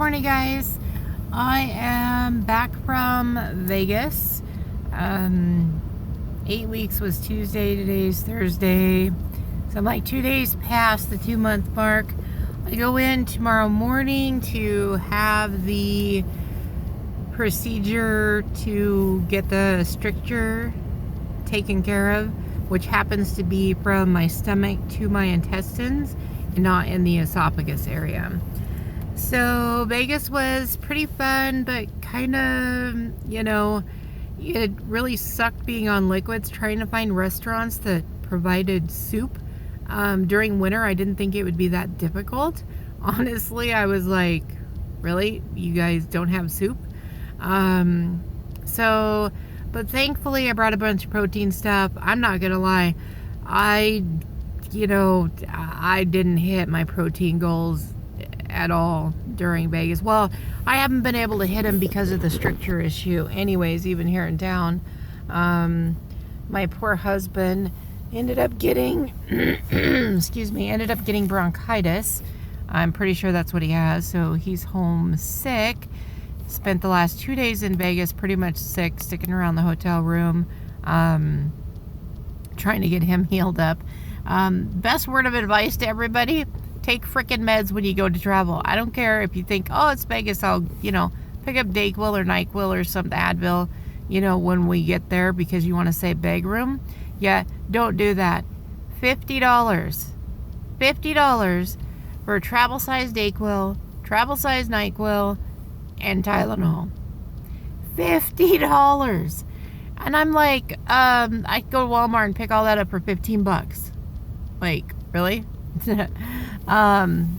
morning, guys. I am back from Vegas. 8 weeks was Tuesday, today's Thursday. So I'm like 2 days past the 2-month mark. I go in tomorrow morning to have the procedure to get the stricture taken care of, which happens to be from my stomach to my intestines and not in the esophagus area. So Vegas was pretty fun, but kind of, it really sucked being on liquids, trying to find restaurants that provided soup. During winter, I didn't think it would be that difficult. Honestly, I was like, really? You guys don't have soup? But thankfully I brought a bunch of protein stuff. I'm not gonna lie, I didn't hit my protein goals at all during Vegas. Well, I haven't been able to hit them because of the stricture issue anyways, even here in town. My poor husband ended up getting getting bronchitis. I'm pretty sure that's what he has, so he's home sick. Spent the last 2 days in Vegas pretty much sick, sticking around the hotel room, trying to get him healed up. Best word of advice to everybody: take frickin' meds when you go to travel. I don't care if you think, oh, it's Vegas, I'll, pick up Dayquil or NyQuil or some Advil, when we get there because you want to save bag room. Yeah, don't do that. $50 for a travel-sized Dayquil, travel-sized NyQuil, and Tylenol. $50. And I'm like, I could go to Walmart and pick all that up for $15. Like, really?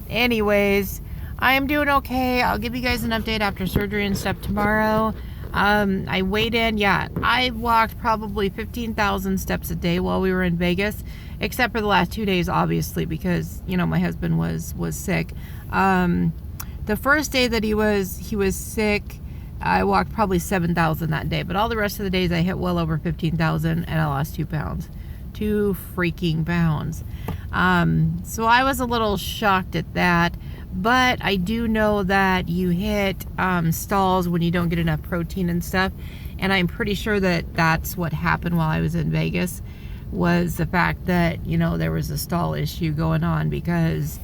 Anyways, I am doing okay. I'll give you guys an update after surgery and stuff tomorrow. I weighed in. Yeah, I walked probably 15,000 steps a day while we were in Vegas, except for the last 2 days, obviously, because, my husband was sick. The first day that he was sick, I walked probably 7,000 that day, but all the rest of the days I hit well over 15,000 and I lost 2 pounds. 2 freaking pounds. So I was a little shocked at that, but I do know that you hit stalls when you don't get enough protein and stuff, and I'm pretty sure that that's what happened while I was in Vegas, was the fact that, there was a stall issue going on because,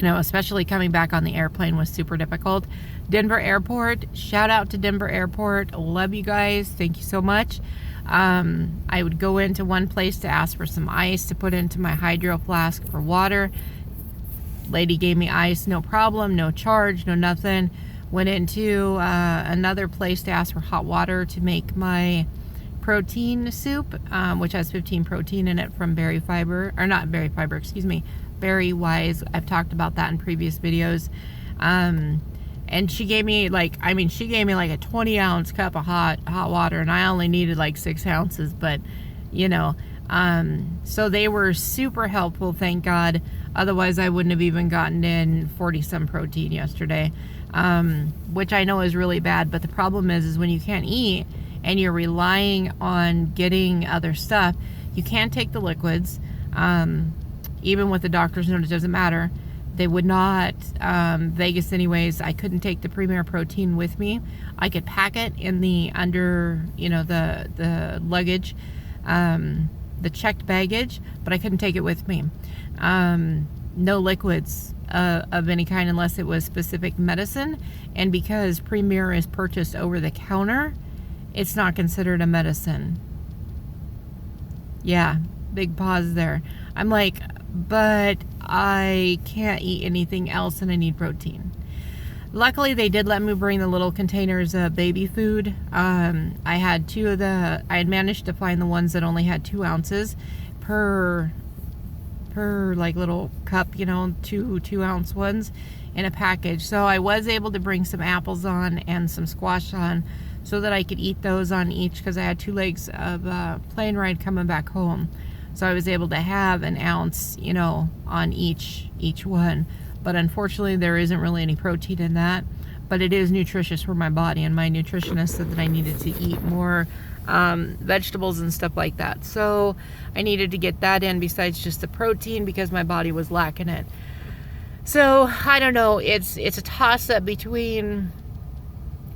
especially coming back on the airplane was super difficult. Denver Airport, shout out to Denver Airport. Love you guys. Thank you so much. I would go into one place to ask for some ice to put into my hydro flask for water. Lady gave me ice, no problem, no charge, no nothing. Went into another place to ask for hot water to make my protein soup, which has 15 protein in it from Berry Fiber, or not Berry Fiber, excuse me, Berry Wise. I've talked about that in previous videos. And she gave me like a 20-ounce cup of hot water, and I only needed like 6 ounces, but so they were super helpful, thank God. Otherwise I wouldn't have even gotten in 40 some protein yesterday, which I know is really bad. But the problem is when you can't eat and you're relying on getting other stuff, you can't take the liquids. Even with the doctor's note, it doesn't matter. They would not, Vegas anyways, I couldn't take the Premier Protein with me. I could pack it in the the luggage, the checked baggage, but I couldn't take it with me. No liquids of any kind unless it was specific medicine. And because Premier is purchased over the counter, it's not considered a medicine. Yeah, big pause there. I'm like, but I can't eat anything else and I need protein. Luckily, they did let me bring the little containers of baby food. I had I had managed to find the ones that only had 2 ounces per like little cup, 2-ounce ones in a package. So I was able to bring some apples on and some squash on so that I could eat those on each, because I had 2 legs of plane ride coming back home. So I was able to have an ounce, on each one. But unfortunately, there isn't really any protein in that. But it is nutritious for my body, and my nutritionist said that I needed to eat more vegetables and stuff like that. So I needed to get that in besides just the protein because my body was lacking it. So I don't know. It's a toss up between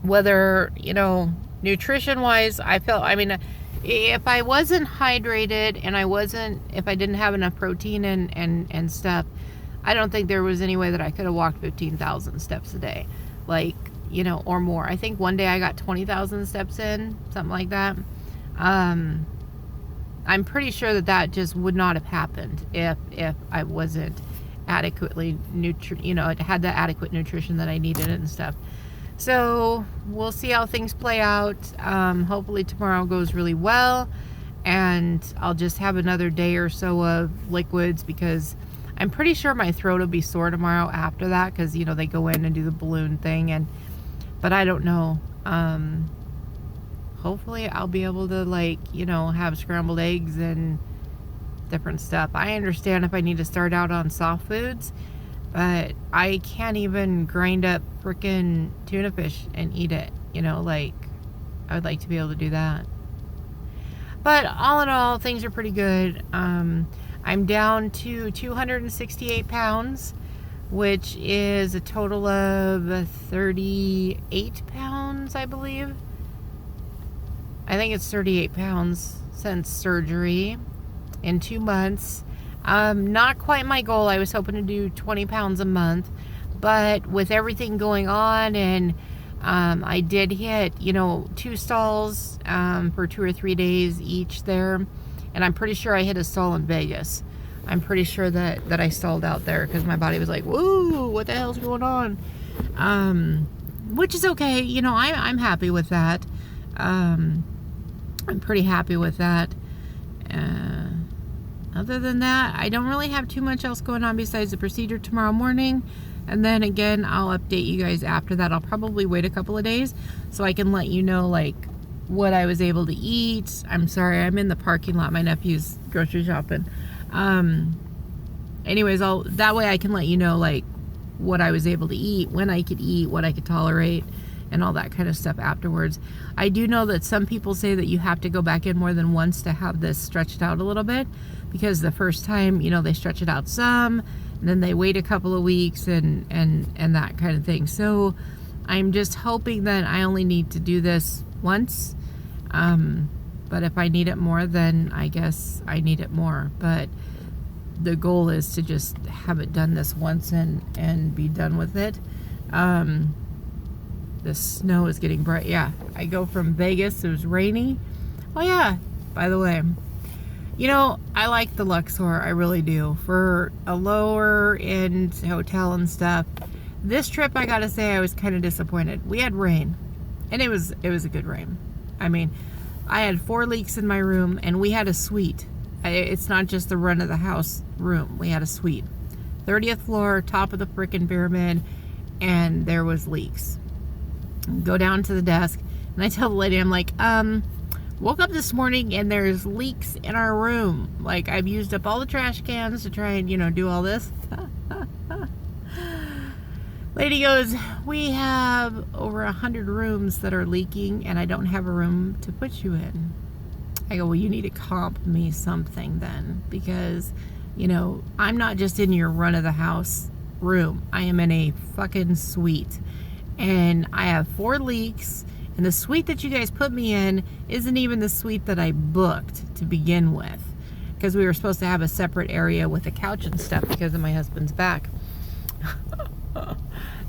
whether, nutrition wise, I mean, if I wasn't hydrated and if I didn't have enough protein and stuff, I don't think there was any way that I could have walked 15,000 steps a day, like, or more. I think one day I got 20,000 steps in, something like that. I'm pretty sure that just would not have happened if I wasn't adequately had the adequate nutrition that I needed and stuff. So we'll see how things play out. Hopefully tomorrow goes really well, and I'll just have another day or so of liquids, because I'm pretty sure my throat will be sore tomorrow after that, because they go in and do the balloon thing, but I don't know. Hopefully I'll be able to have scrambled eggs and different stuff. I understand if I need to start out on soft foods, but I can't even grind up freaking tuna fish and eat it. I would like to be able to do that. But all in all, things are pretty good. I'm down to 268 pounds, which is a total of 38 pounds, I believe. I think it's 38 pounds since surgery in 2 months. Not quite my goal. I was hoping to do 20 pounds a month, but with everything going on, and I did hit 2 stalls for 2 or 3 days each there, and I'm pretty sure I hit a stall in Vegas. I'm pretty sure that I stalled out there, because my body was like, whoa, what the hell's going on? Which is okay. I'm happy with that. I'm pretty happy with that. Other than that, I don't really have too much else going on besides the procedure tomorrow morning. And then again, I'll update you guys after that. I'll probably wait a couple of days so I can let you know what I was able to eat. I'm sorry, I'm in the parking lot. My nephew's grocery shopping. Anyways, that way I can let you know what I was able to eat, when I could eat, what I could tolerate, and all that kind of stuff afterwards. I do know that some people say that you have to go back in more than once to have this stretched out a little bit, because the first time, they stretch it out some, and then they wait a couple of weeks and that kind of thing. So I'm just hoping that I only need to do this once. But if I need it more, then I guess I need it more. But the goal is to just have it done this once and be done with it. The snow is getting bright. Yeah, I go from Vegas. It was rainy. Oh yeah, by the way, I like the Luxor. I really do. For a lower end hotel and stuff. This trip, I gotta say, I was kind of disappointed. We had rain, and it was a good rain. I mean, I had 4 leaks in my room, and we had a suite. It's not just the run of the house room. We had a suite. 30th floor, top of the frickin' pyramid, and there was leaks. Go down to the desk, and I tell the lady, I'm like, woke up this morning and there's leaks in our room. I've used up all the trash cans to try and, do all this. Lady goes, we have over 100 rooms that are leaking, and I don't have a room to put you in. I go, well, you need to comp me something then, because, I'm not just in your run of the house room. I am in a fucking suite. And I have 4 leaks, and the suite that you guys put me in isn't even the suite that I booked to begin with, because we were supposed to have a separate area with a couch and stuff because of my husband's back.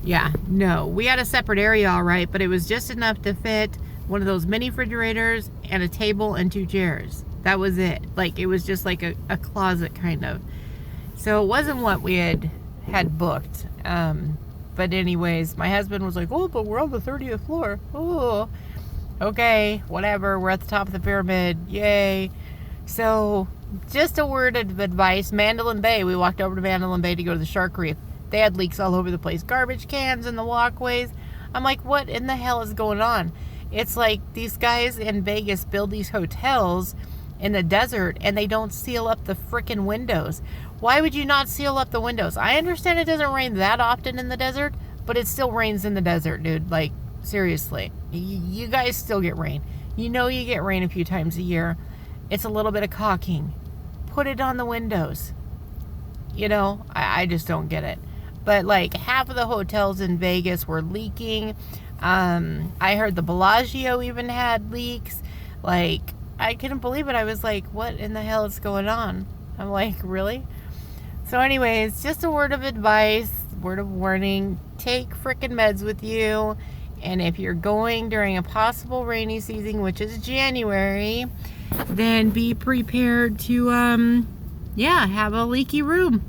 Yeah, no, we had a separate area, all right, but it was just enough to fit one of those mini refrigerators and a table and 2 chairs. That was it. It was just like a closet kind of. So it wasn't what we had booked. But anyways, my husband was like, oh, but we're on the 30th floor. Oh, okay, whatever. We're at the top of the pyramid. Yay. So just a word of advice. Mandalay Bay. We walked over to Mandalay Bay to go to the Shark Reef. They had leaks all over the place. Garbage cans in the walkways. I'm like, what in the hell is going on? It's like these guys in Vegas build these hotels in the desert, and they don't seal up the frickin' windows. Why would you not seal up the windows? I understand it doesn't rain that often in the desert, but it still rains in the desert, dude. Seriously. You guys still get rain. You get rain a few times a year. It's a little bit of caulking. Put it on the windows. I just don't get it. but like half of the hotels in Vegas were leaking. I heard the Bellagio even had leaks. Like, I couldn't believe it. I was like, what in the hell is going on? I'm like, really? So anyways, just a word of advice, word of warning, take frickin' meds with you. And if you're going during a possible rainy season, which is January, then be prepared to, have a leaky room.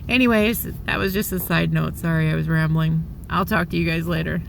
Anyways, that was just a side note. Sorry, I was rambling. I'll talk to you guys later.